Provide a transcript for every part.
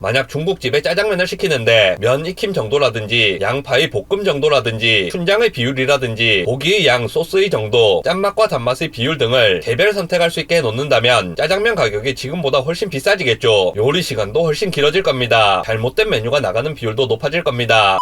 만약 중국집에 짜장면을 시키는데 면 익힘 정도라든지 양파의 볶음 정도라든지 춘장의 비율이라든지 고기의 양, 소스의 정도, 짠맛과 단맛의 비율 등을 개별 선택할 수 있게 해놓는다면 짜장면 가격이 지금보다 훨씬 비싸지겠죠. 요리 시간도 훨씬 길어질 겁니다. 잘못된 메뉴가 나가는 비율도 높아질 겁니다.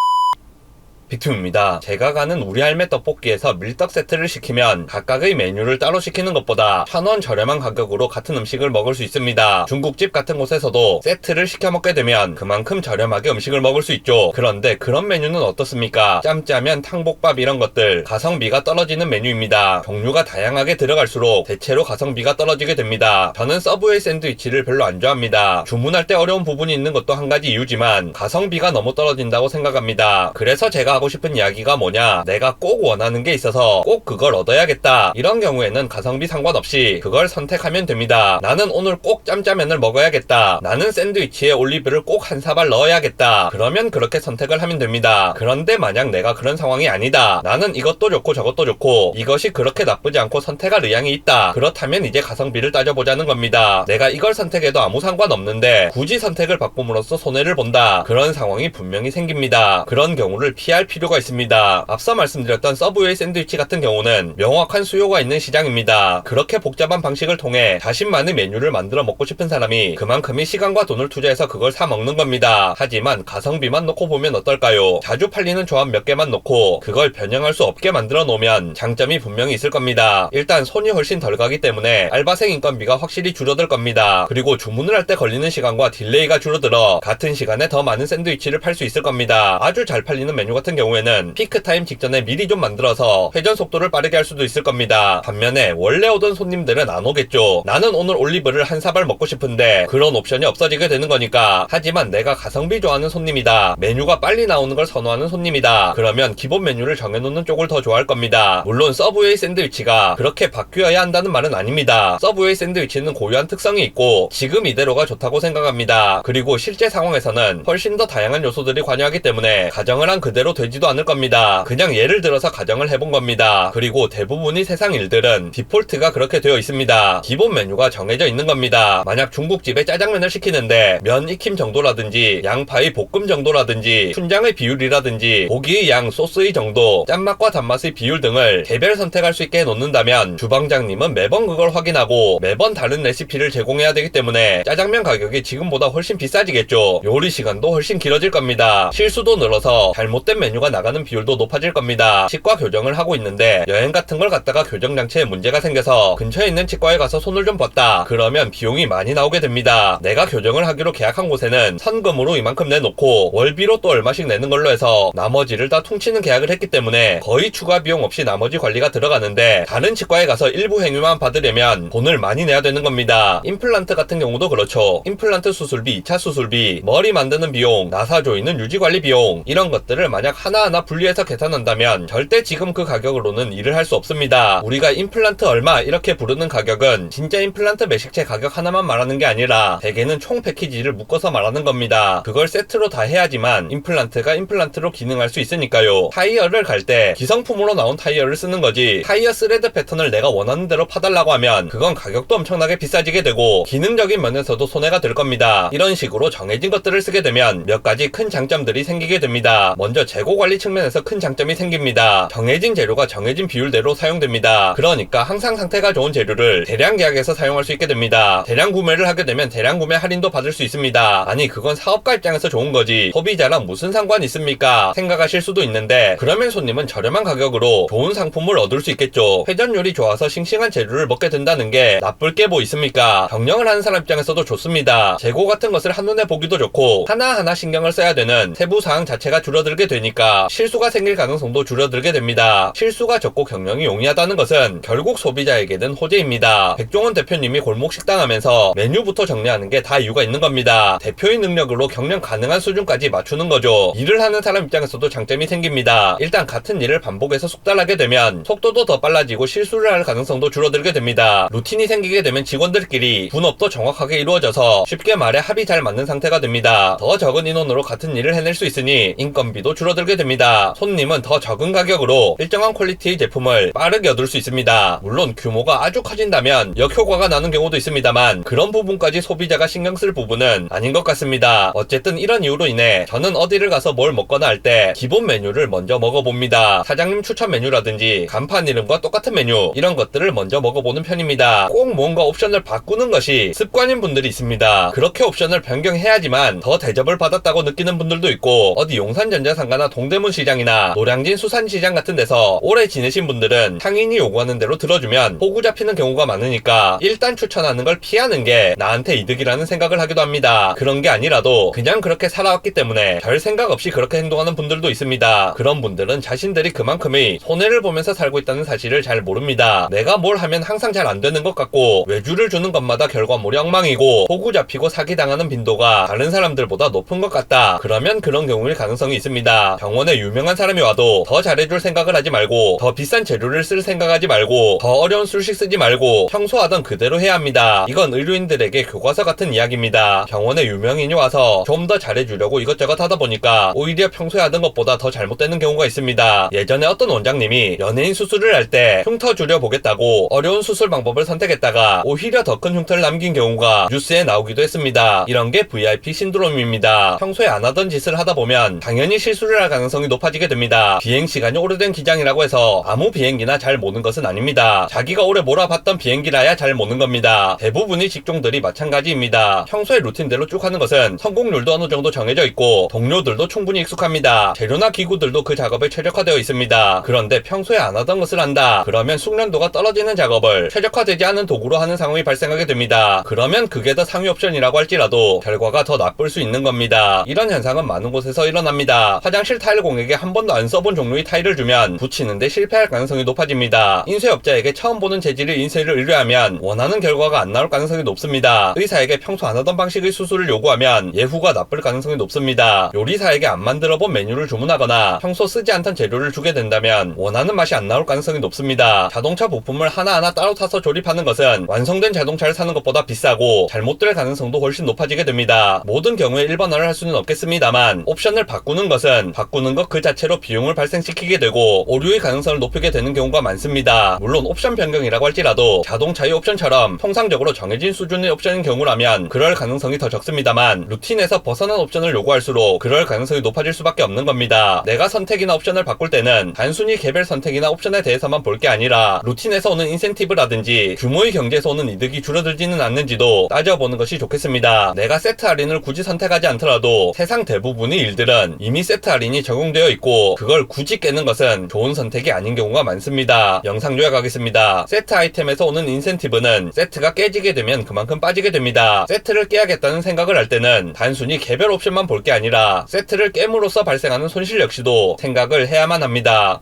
빅툼입니다. 제가 가는 우리 할매 떡볶이에서 밀떡 세트를 시키면 각각의 메뉴를 따로 시키는 것보다 1,000원 저렴한 가격으로 같은 음식을 먹을 수 있습니다. 중국집 같은 곳에서도 세트를 시켜 먹게 되면 그만큼 저렴하게 음식을 먹을 수 있죠. 그런데 그런 메뉴는 어떻습니까? 짬짜면, 탕복밥 이런 것들 가성비가 떨어지는 메뉴입니다. 종류가 다양하게 들어갈수록 대체로 가성비가 떨어지게 됩니다. 저는 서브웨이 샌드위치를 별로 안 좋아합니다. 주문할 때 어려운 부분이 있는 것도 한 가지 이유지만 가성비가 너무 떨어진다고 생각합니다. 그래서 제가 하고 싶은 이야기가 뭐냐, 내가 꼭 원하는 게 있어서 꼭 그걸 얻어야겠다, 이런 경우에는 가성비 상관없이 그걸 선택하면 됩니다. 나는 오늘 꼭 짬짜면을 먹어야겠다, 나는 샌드위치에 올리브를 꼭 한 사발 넣어야겠다, 그러면 그렇게 선택을 하면 됩니다. 그런데 만약 내가 그런 상황이 아니다, 나는 이것도 좋고 저것도 좋고 이것이 그렇게 나쁘지 않고 선택할 의향이 있다, 그렇다면 이제 가성비를 따져보자는 겁니다. 내가 이걸 선택해도 아무 상관없는데 굳이 선택을 바꿈으로써 손해를 본다, 그런 상황이 분명히 생깁니다. 그런 경우를 피할 필요가 있습니다. 앞서 말씀드렸던 서브웨이 샌드위치 같은 경우는 명확한 수요가 있는 시장입니다. 그렇게 복잡한 방식을 통해 자신만의 메뉴를 만들어 먹고 싶은 사람이 그만큼의 시간과 돈을 투자해서 그걸 사 먹는 겁니다. 하지만 가성비만 놓고 보면 어떨까요? 자주 팔리는 조합 몇 개만 놓고 그걸 변형할 수 없게 만들어 놓으면 장점이 분명히 있을 겁니다. 일단 손이 훨씬 덜 가기 때문에 알바생 인건비가 확실히 줄어들 겁니다. 그리고 주문을 할 때 걸리는 시간과 딜레이가 줄어들어 같은 시간에 더 많은 샌드위치를 팔 수 있을 겁니다. 아주 잘 팔리는 메뉴 같은 경우에는 피크타임 직전에 미리 좀 만들어서 회전 속도를 빠르게 할 수도 있을 겁니다. 반면에 원래 오던 손님들은 안 오겠죠. 나는 오늘 올리브를 한 사발 먹고 싶은데 그런 옵션이 없어지게 되는 거니까. 하지만 내가 가성비 좋아하는 손님이다, 메뉴가 빨리 나오는 걸 선호하는 손님이다, 그러면 기본 메뉴를 정해놓는 쪽을 더 좋아할 겁니다. 물론 서브웨이 샌드위치가 그렇게 바뀌어야 한다는 말은 아닙니다. 서브웨이 샌드위치는 고유한 특성이 있고 지금 이대로가 좋다고 생각합니다. 그리고 실제 상황에서는 훨씬 더 다양한 요소들이 관여하기 때문에 가정을 한 그대로 되지도 않을 겁니다. 그냥 예를 들어서 가정을 해본 겁니다. 그리고 대부분의 세상 일들은 디폴트가 그렇게 되어 있습니다. 기본 메뉴가 정해져 있는 겁니다. 만약 중국집에 짜장면을 시키는데 면 익힘 정도라든지 양파의 볶음 정도라든지 춘장의 비율이라든지 고기의 양, 소스의 정도, 짠맛과 단맛의 비율 등을 개별 선택할 수 있게 해놓는다면 주방장님은 매번 그걸 확인하고 매번 다른 레시피를 제공해야 되기 때문에 짜장면 가격이 지금보다 훨씬 비싸지겠죠. 요리 시간도 훨씬 길어질 겁니다. 실수도 늘어서 잘못된 메뉴가 나가는 비율도 높아질 겁니다. 치과 교정을 하고 있는데 여행 같은 걸 갔다가 교정 장치에 문제가 생겨서 근처에 있는 치과에 가서 손을 좀 뻗다, 그러면 비용이 많이 나오게 됩니다. 내가 교정을 하기로 계약한 곳에는 선금으로 이만큼 내놓고 월비로 또 얼마씩 내는 걸로 해서 나머지를 다 퉁치는 계약을 했기 때문에 거의 추가 비용 없이 나머지 관리가 들어가는데, 다른 치과에 가서 일부 행위만 받으려면 돈을 많이 내야 되는 겁니다. 임플란트 같은 경우도 그렇죠. 임플란트 수술비, 2차 수술비, 머리 만드는 비용, 나사 조이는 유지관리 비용, 이런 것들을 만약 하나하나 분리해서 계산한다면 절대 지금 그 가격으로는 일을 할 수 없습니다. 우리가 임플란트 얼마 이렇게 부르는 가격은 진짜 임플란트 매식체 가격 하나만 말하는 게 아니라 대개는 총 패키지를 묶어서 말하는 겁니다. 그걸 세트로 다 해야지만 임플란트가 임플란트로 기능할 수 있으니까요. 타이어를 갈 때 기성품으로 나온 타이어를 쓰는 거지, 타이어 스레드 패턴을 내가 원하는 대로 파달라고 하면 그건 가격도 엄청나게 비싸지게 되고 기능적인 면에서도 손해가 될 겁니다. 이런 식으로 정해진 것들을 쓰게 되면 몇 가지 큰 장점들이 생기게 됩니다. 먼저 재고 관리 측면에서 큰 장점이 생깁니다. 정해진 재료가 정해진 비율대로 사용됩니다. 그러니까 항상 상태가 좋은 재료를 대량 계약해서 사용할 수 있게 됩니다. 대량 구매를 하게 되면 대량 구매 할인도 받을 수 있습니다. 아니 그건 사업가 입장에서 좋은 거지 소비자랑 무슨 상관이 있습니까 생각하실 수도 있는데, 그러면 손님은 저렴한 가격으로 좋은 상품을 얻을 수 있겠죠. 회전율이 좋아서 싱싱한 재료를 먹게 된다는 게 나쁠 게 뭐 있습니까? 경영을 하는 사람 입장에서도 좋습니다. 재고 같은 것을 한눈에 보기도 좋고 하나하나 신경을 써야 되는 세부사항 자체가 줄어들게 되니까 실수가 생길 가능성도 줄어들게 됩니다. 실수가 적고 경영이 용이하다는 것은 결국 소비자에게는 호재입니다. 백종원 대표님이 골목 식당 하면서 메뉴부터 정리하는 게 다 이유가 있는 겁니다. 대표의 능력으로 경영 가능한 수준까지 맞추는 거죠. 일을 하는 사람 입장에서도 장점이 생깁니다. 일단 같은 일을 반복해서 숙달하게 되면 속도도 더 빨라지고 실수를 할 가능성도 줄어들게 됩니다. 루틴이 생기게 되면 직원들끼리 분업도 정확하게 이루어져서 쉽게 말해 합이 잘 맞는 상태가 됩니다. 더 적은 인원으로 같은 일을 해낼 수 있으니 인건비도 줄어들 줄게 됩니다. 손님은 더 적은 가격으로 일정한 퀄리티의 제품을 빠르게 얻을 수 있습니다. 물론 규모가 아주 커진다면 역효과가 나는 경우도 있습니다만 그런 부분까지 소비자가 신경 쓸 부분은 아닌 것 같습니다. 어쨌든 이런 이유로 인해 저는 어디를 가서 뭘 먹거나 할 때 기본 메뉴를 먼저 먹어봅니다. 사장님 추천 메뉴라든지 간판 이름과 똑같은 메뉴 이런 것들을 먼저 먹어보는 편입니다. 꼭 뭔가 옵션을 바꾸는 것이 습관인 분들이 있습니다. 그렇게 옵션을 변경해야지만 더 대접을 받았다고 느끼는 분들도 있고 어디 용산전자상가나 동대문 시장이나 노량진 수산시장 같은 데서 오래 지내신 분들은 상인이 요구하는 대로 들어주면 호구 잡히는 경우가 많으니까 일단 추천하는 걸 피하는 게 나한테 이득이라는 생각을 하기도 합니다. 그런 게 아니라도 그냥 그렇게 살아왔기 때문에 별 생각 없이 그렇게 행동하는 분들도 있습니다. 그런 분들은 자신들이 그만큼의 손해를 보면서 살고 있다는 사실을 잘 모릅니다. 내가 뭘 하면 항상 잘 안 되는 것 같고 외주를 주는 것마다 결과물이 엉망이고 호구 잡히고 사기당하는 빈도가 다른 사람들보다 높은 것 같다. 그러면 그런 경우일 가능성이 있습니다. 병원에 유명한 사람이 와도 더 잘해줄 생각을 하지 말고 더 비싼 재료를 쓸 생각하지 말고 더 어려운 술식 쓰지 말고 평소 하던 그대로 해야 합니다. 이건 의료인들에게 교과서 같은 이야기입니다. 병원에 유명인이 와서 좀 더 잘해주려고 이것저것 하다 보니까 오히려 평소에 하던 것보다 더 잘못되는 경우가 있습니다. 예전에 어떤 원장님이 연예인 수술을 할 때 흉터 줄여 보겠다고 어려운 수술 방법을 선택했다가 오히려 더 큰 흉터를 남긴 경우가 뉴스에 나오기도 했습니다. 이런 게 VIP 신드롬입니다. 평소에 안 하던 짓을 하다 보면 당연히 실수를 할 가능성이 높아지게 됩니다. 비행시간이 오래된 기장이라고 해서 아무 비행기나 잘 모는 것은 아닙니다. 자기가 오래 몰아봤던 비행기라야 잘 모는 겁니다. 대부분의 직종들이 마찬가지입니다. 평소에 루틴대로 쭉 하는 것은 성공률도 어느 정도 정해져 있고 동료들도 충분히 익숙합니다. 재료나 기구들도 그 작업에 최적화되어 있습니다. 그런데 평소에 안 하던 것을 한다. 그러면 숙련도가 떨어지는 작업을 최적화되지 않은 도구로 하는 상황이 발생하게 됩니다. 그러면 그게 더 상위 옵션이라고 할지라도 결과가 더 나쁠 수 있는 겁니다. 이런 현상은 많은 곳에서 일어납니다. 화장실 타일 공에게 한 번도 안 써본 종류의 타일을 주면 붙이는데 실패할 가능성이 높아집니다. 인쇄업자에게 처음 보는 재질의 인쇄를 의뢰하면 원하는 결과가 안 나올 가능성이 높습니다. 의사에게 평소 안 하던 방식의 수술을 요구하면 예후가 나쁠 가능성이 높습니다. 요리사에게 안 만들어본 메뉴를 주문하거나 평소 쓰지 않던 재료를 주게 된다면 원하는 맛이 안 나올 가능성이 높습니다. 자동차 부품을 하나하나 따로 타서 조립하는 것은 완성된 자동차를 사는 것보다 비싸고 잘못될 가능성도 훨씬 높아지게 됩니다. 모든 경우에 일반화를 할 수는 없겠습니다만 옵션을 바꾸는 것은 바꾸는 것 그 자체로 비용을 발생시키게 되고 오류의 가능성을 높이게 되는 경우가 많습니다. 물론 옵션 변경이라고 할지라도 자동차의 옵션처럼 통상적으로 정해진 수준의 옵션인 경우라면 그럴 가능성이 더 적습니다만 루틴에서 벗어난 옵션을 요구할수록 그럴 가능성이 높아질 수밖에 없는 겁니다. 내가 선택이나 옵션을 바꿀 때는 단순히 개별 선택이나 옵션에 대해서만 볼 게 아니라 루틴에서 오는 인센티브라든지 규모의 경제에서 오는 이득이 줄어들지는 않는지도 따져보는 것이 좋겠습니다. 내가 세트 할인을 굳이 선택하지 않더라도 세상 대부분의 일들은 이미 세트 할인이 적용되어 있고 그걸 굳이 깨는 것은 좋은 선택이 아닌 경우가 많습니다. 영상 요약하겠습니다. 세트 아이템에서 오는 인센티브는 세트가 깨지게 되면 그만큼 빠지게 됩니다. 세트를 깨야겠다는 생각을 할 때는 단순히 개별 옵션만 볼 게 아니라 세트를 깨므로써 발생하는 손실 역시도 생각을 해야만 합니다.